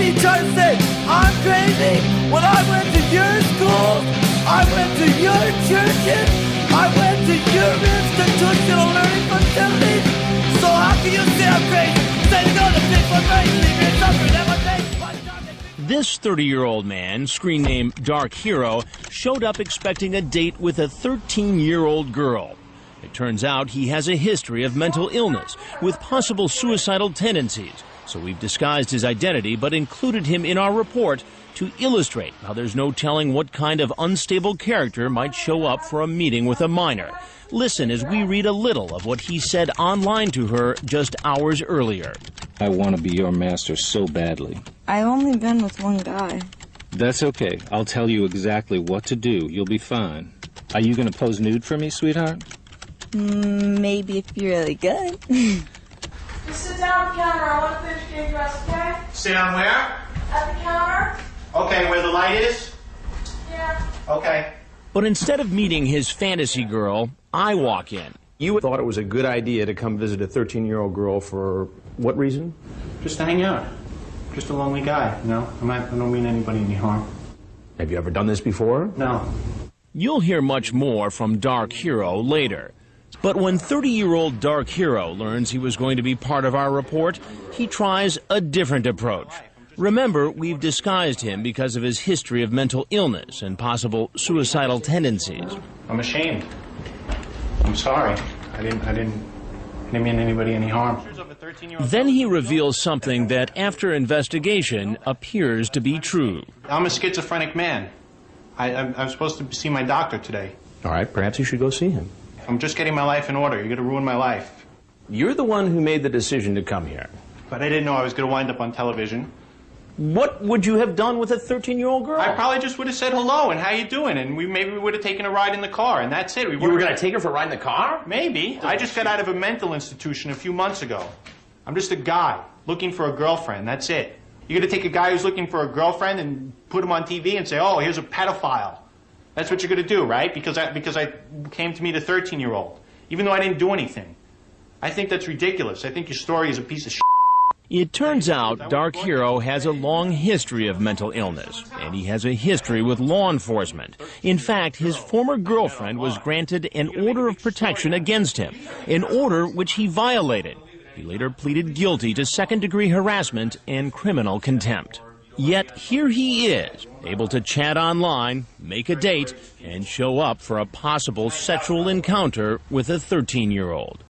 you trying to say? I'm crazy? When I went to your schools, I went to your churches, I went to your institutional learning facilities. So how can you say I'm crazy? Say to go to Bigfoot race, leave me suffering at my face. This 30-year-old man, screen name Dark Hero, showed up expecting a date with a 13-year-old girl. It turns out he has a history of mental illness with possible suicidal tendencies. So we've disguised his identity but included him in our report to illustrate how there's no telling what kind of unstable character might show up for a meeting with a minor. Listen as we read a little of what he said online to her just hours earlier. I want to be your master so badly. I've only been with one guy. That's okay. I'll tell you exactly what to do. You'll be fine. Are you going to pose nude for me, sweetheart? Maybe if you're really good. Just sit down at the counter. I want to finish getting dressed, okay? Sit down where? At the counter. Okay, where the light is? Yeah. Okay. But instead of meeting his fantasy girl, I walk in. You thought it was a good idea to come visit a 13-year-old girl for what reason? Just to hang out. Just a lonely guy, you know? I don't mean anybody any harm. Have you ever done this before? No. You'll hear much more from Dark Hero later. But when 30-year-old Dark Hero learns he was going to be part of our report, he tries a different approach. Remember, we've disguised him because of his history of mental illness and possible suicidal tendencies. I'm ashamed. I'm sorry. I didn't mean anybody any harm. Then he reveals something that, after investigation, appears to be true. I'm a schizophrenic man. I'm supposed to see my doctor today. All right, perhaps you should go see him. I'm just getting my life in order. You're going to ruin my life. You're the one who made the decision to come here. But I didn't know I was going to wind up on television. What would you have done with a 13-year-old girl? I probably just would have said hello and how you doing, and maybe we would have taken a ride in the car, and that's it. You were going to take her for a ride in the car? Maybe. I just got out of a mental institution a few months ago. I'm just a guy looking for a girlfriend. That's it. You're going to take a guy who's looking for a girlfriend and put him on TV and say, oh, here's a pedophile. That's what you're going to do, right? Because I came to meet a 13-year-old, even though I didn't do anything. I think that's ridiculous. I think your story is a piece of shit. It turns out Dark Hero has a long history of mental illness, and he has a history with law enforcement. In fact, his former girlfriend was granted an order of protection against him, an order which he violated. He later pleaded guilty to second-degree harassment and criminal contempt. Yet here he is, able to chat online, make a date, and show up for a possible sexual encounter with a 13-year-old.